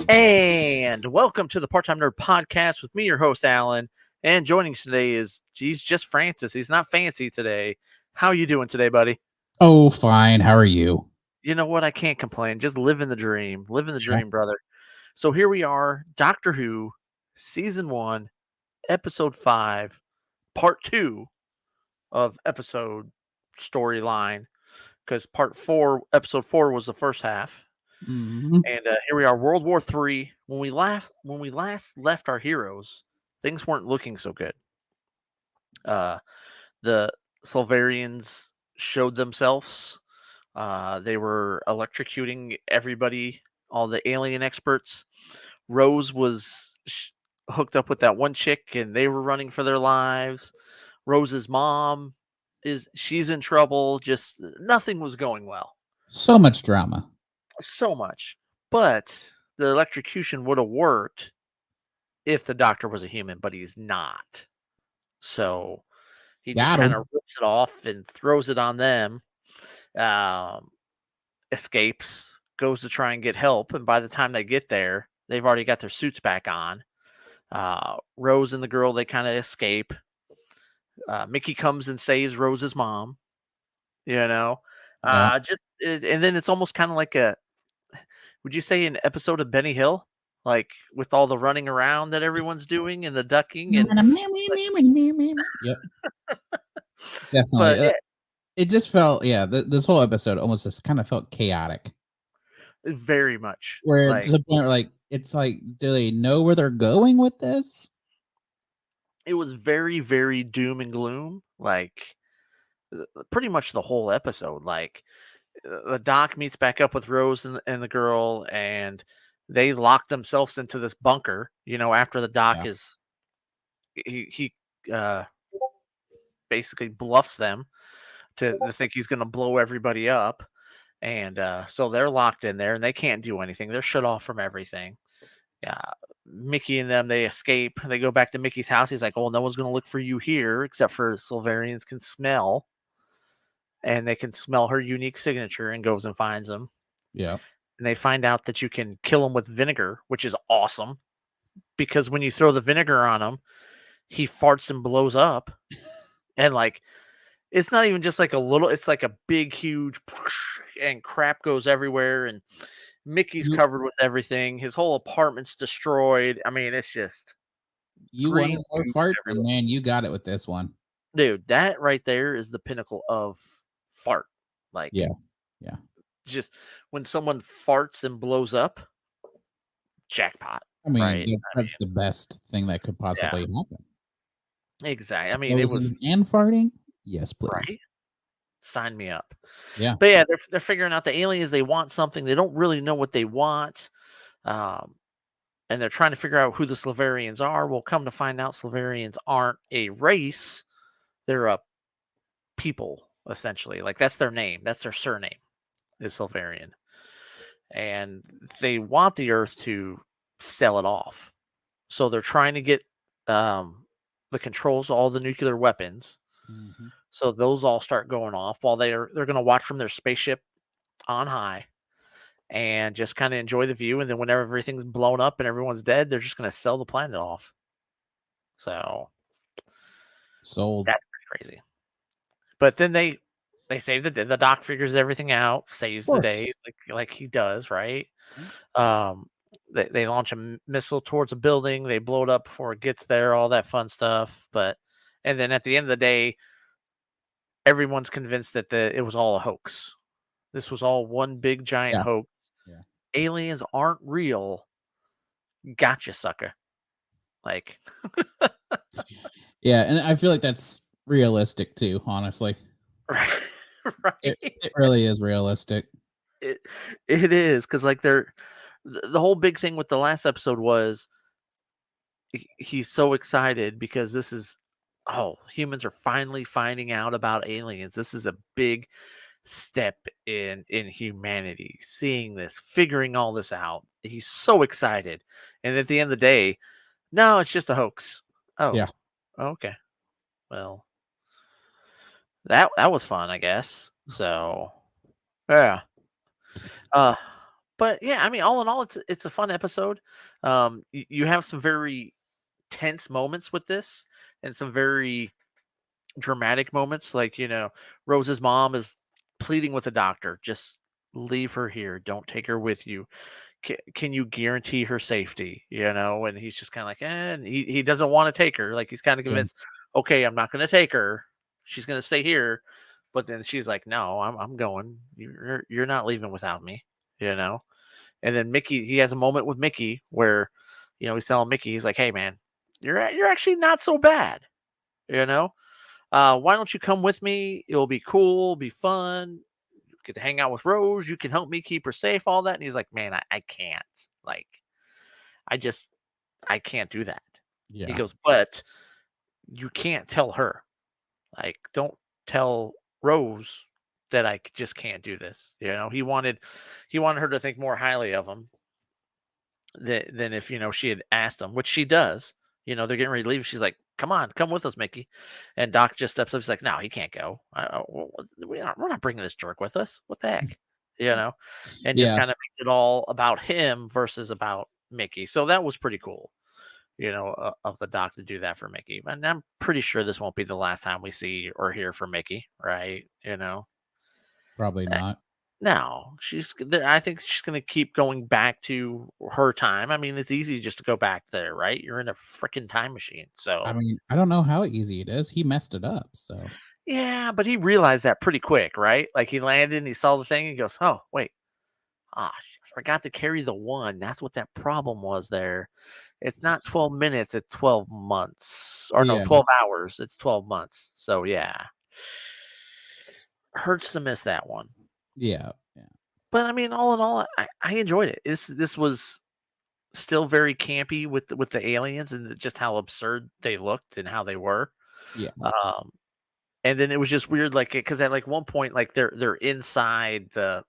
And welcome to the Part-Time Nerd Podcast with me, your host, Alan. And joining us today is, he's just Francis. He's not fancy today. How you doing today, buddy? Oh, fine. How are you? You know what? I can't complain. Just living the dream. Living the dream, brother. So here we are, Doctor Who, Season 1, Episode 5, Part 2 of episode storyline. Because Episode 4 was the first half. Mm-hmm. And here we are, World War III. When we last left our heroes, things weren't looking so good. The Solvarians showed themselves. They were electrocuting everybody, all the alien experts. Rose was hooked up with that one chick, and they were running for their lives. Rose's mom she's in trouble. Just nothing was going well. So much drama. So much. But the electrocution would have worked if the Doctor was a human, but he's not. So he just kind of rips it off and throws it on them. Escapes, goes to try and get help, and by the time they get there, they've already got their suits back on. Rose and the girl, they kind of escape. Mickey comes and saves Rose's mom. You know, and then it's almost kind of like would you say an episode of Benny Hill? Like with all the running around that everyone's doing and the ducking and yep. Definitely. But it just felt, this whole episode almost just kind of felt chaotic. Very much. Where to the point where it's like, do they know where they're going with this? It was very, very doom and gloom. Like pretty much the whole episode. Like the Doc meets back up with Rose and the girl, and they lock themselves into this bunker. You know, after the Doc he basically bluffs them to think he's going to blow everybody up, and so they're locked in there, and they can't do anything. They're shut off from everything. Mickey and them, they escape. They go back to Mickey's house. He's like, "Oh, no one's going to look for you here, except for Solvarians can smell." And they can smell her unique signature and goes and finds them. Yeah. And they find out that you can kill him with vinegar, which is awesome. Because when you throw the vinegar on him, he farts and blows up. And it's not even just like a little, it's like a big, huge, and crap goes everywhere. And Mickey's covered with everything. His whole apartment's destroyed. I mean, it's just. You wanted more farts, and man, you got it with this one. Dude, that right there is the pinnacle of fart. Yeah. Just when someone farts and blows up, jackpot. I mean, that's the best thing that could possibly happen. Exactly. I mean, it was and farting. Yes, please. Right? Sign me up. Yeah. But yeah, they're figuring out the aliens. They want something. They don't really know what they want. And they're trying to figure out who the Solvarians are. We'll come to find out Solvarians aren't a race. They're a people, essentially. Like that's their name. That's their surname, is Solvarian. And they want the Earth to sell it off. So they're trying to get the controls of all the nuclear weapons. Mm-hmm. So those all start going off while they're going to watch from their spaceship on high and just kind of enjoy the view. And then whenever everything's blown up and everyone's dead, they're just going to sell the planet off. So sold. That's pretty crazy. But then they save the day. The Doc figures everything out, saves the day like he does, right? Mm-hmm. They launch a missile towards a building. They blow it up before it gets there, all that fun stuff. And then at the end of the day, everyone's convinced that it was all a hoax. This was all one big giant hoax. Yeah. Aliens aren't real. Gotcha, sucker. Like. Yeah, and I feel like that's realistic too, honestly. Right. It really is realistic. It is, because the whole big thing with the last episode was he's so excited because this is humans are finally finding out about aliens. This is a big step in humanity, seeing this, figuring all this out. He's so excited, and at the end of the day, no, it's just a hoax. Oh, yeah. Okay. Well, that was fun, I guess. So yeah. Uh, but yeah, I mean, all in all, it's a fun episode. You have some very tense moments with this, and some very dramatic moments. Like Rose's mom is pleading with the doctor, just leave her here, don't take her with you. Can you guarantee her safety? And he's just kind of like, and he doesn't want to take her. Like he's kind of Yeah. convinced, okay, I'm not going to take her. She's going to stay here. But then she's like, no, I'm going. You're not leaving without me. You know. And then Mickey, he has a moment with Mickey where, he's telling Mickey, he's like, hey man, you're actually not so bad. You know. Why don't you come with me? It'll be cool, be fun. You get to hang out with Rose. You can help me keep her safe, all that. And he's like, man, I can't. Like, I just, I can't do that. He Yeah. goes, but you can't tell her. Like, don't tell Rose that just can't do this. He wanted her to think more highly of him than if she had asked him, which she does. They're getting ready to leave. She's like, "Come on, come with us, Mickey." And Doc just steps up. He's like, "No, he can't go. We're not bringing this jerk with us. What the heck?" You know, and just Yeah. kind of makes it all about him versus about Mickey. So that was pretty cool. Of the Doc to do that for Mickey. And I'm pretty sure this won't be the last time we see or hear from Mickey, right? Probably not. No, I think she's gonna keep going back to her time. I mean, it's easy just to go back there, right? You're in a freaking time machine. I So mean, I don't know how easy it is. He messed it up, so yeah, but he realized that pretty quick, right? Like he landed and he saw the thing and he goes, "Oh, wait. Ah, I forgot to carry the one. That's what that problem was there. It's not 12 minutes, it's 12 months. Or no, yeah, 12 hours. It's 12 months." So yeah. Hurts to miss that one. yeah, yeah, But I mean, all in all, I enjoyed it. This was still very campy with the aliens and just how absurd they looked and how they were. yeah, Um, and then it was just weird, like because at like one point, like they're inside I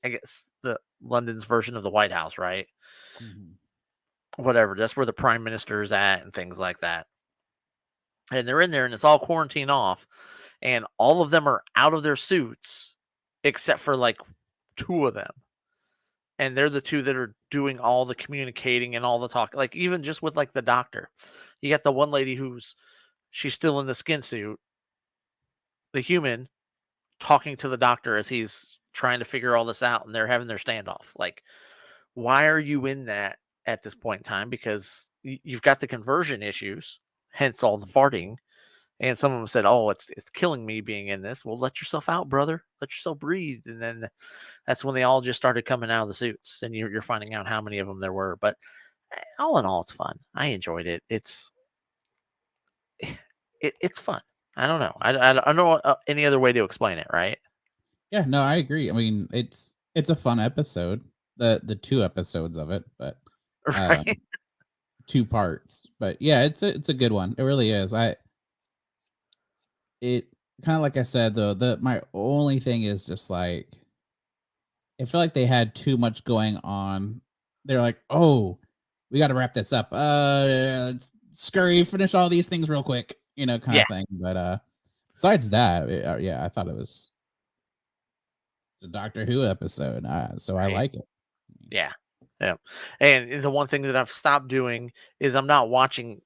guess the London's version of the White House, right? mhm, Whatever. That's where the prime minister is at and things like that. And they're in there and it's all quarantine off, and all of them are out of their suits except for like two of them. And they're the two that are doing all the communicating and all the talk. Like even just with like the doctor, you got the one lady she's still in the skin suit, the human talking to the doctor as he's trying to figure all this out, and they're having their standoff. Like, why are you in that at this point in time? Because you've got the conversion issues, hence all the farting. And some of them said, "Oh, it's killing me being in this." Well, let yourself out, brother. Let yourself breathe. And then that's when they all just started coming out of the suits, and you're finding out how many of them there were. But all in all, it's fun. I enjoyed it. It's fun. I don't know. I don't know any other way to explain it, right? yeah. No, I agree. I mean, it's a fun episode. The 2 episodes of it, but um, Right? 2 parts. But yeah, it's a good one. It really is. It kind of like I said though. The my only thing is just like I feel like they had too much going on. They're like, oh, we got to wrap this up. Let's scurry, finish all these things real quick, kind Yeah. of thing. But besides that, yeah, I thought it's a Doctor Who episode, so I Right. like it. Yeah. Yeah. And the one thing that I've stopped doing is I'm not watching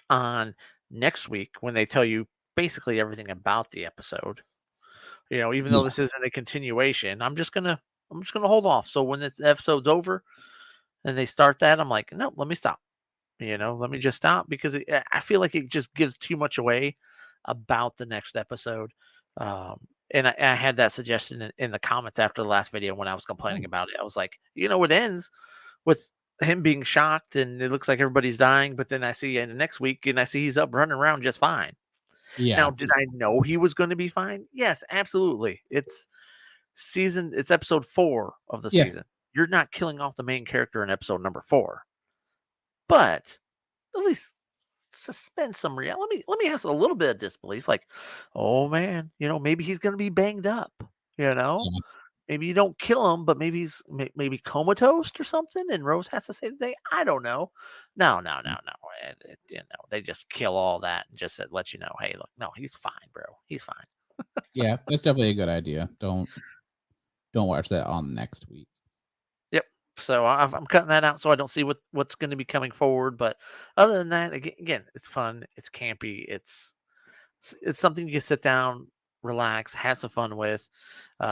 on next week when they tell you basically everything about the episode. Even though Yeah, this isn't a continuation, I'm just gonna hold off. So when the episode's over and they start that, I'm like, no, let me stop. Let me just stop because I feel like it just gives too much away about the next episode. And I had that suggestion in the comments after the last video when I was complaining oh, about it. I was like, it ends with him being shocked and it looks like everybody's dying, but then I see in the next week and I see he's up running around just fine. Now, yeah, did I know he was going to be fine? Yes, absolutely. It's episode 4 of the yeah, season. You're not killing off the main character in episode number 4, but at least suspend some reality. Let me have a little bit of disbelief. Like, oh man, maybe he's going to be banged up. You know, yeah. maybe you don't kill him, but maybe he's maybe comatose or something, and Rose has to save the day. I don't know. No, no, no, no. and they just kill all that and just let you know, hey, look, no, he's fine, bro. He's fine. Yeah, that's definitely a good idea. Don't watch that on next week. Yep. So I'm cutting that out so I don't see what's going to be coming forward. But other than that, again, it's fun. It's campy. It's something you can sit down, relax, have some fun with,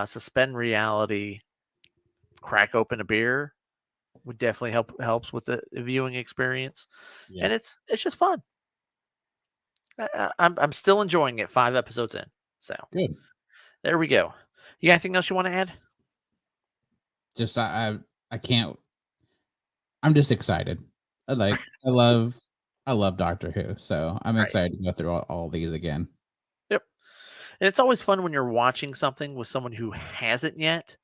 suspend reality, crack open a beer would definitely helps with the viewing experience, Yeah. and it's just fun. I'm still enjoying it 5 episodes in. So Good. there we go. You got anything else you want to add? Just I can't. I'm just excited. I love Doctor Who, so I'm Right. excited to go through all these again. Yep. And it's always fun when you're watching something with someone who hasn't yet,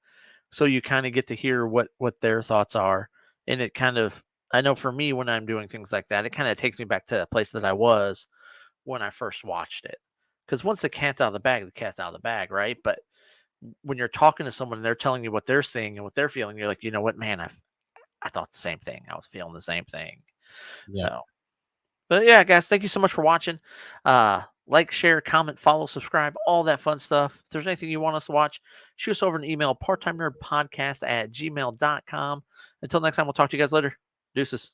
so you kind of get to hear what their thoughts are, and it kind of, I know for me when I'm doing things like that, it kind of takes me back to the place that I was when I first watched it. Because once the cat's out of the bag, the cat's out of the bag, right? But when you're talking to someone and they're telling you what they're seeing and what they're feeling, you're like, you know what, man, I thought the same thing. I was feeling the same thing. Yeah. So, but yeah, guys, thank you so much for watching. Like, share, comment, follow, subscribe, all that fun stuff. If there's anything you want us to watch, shoot us over an email, parttimenerdpodcast@gmail.com. Until next time, we'll talk to you guys later. Deuces.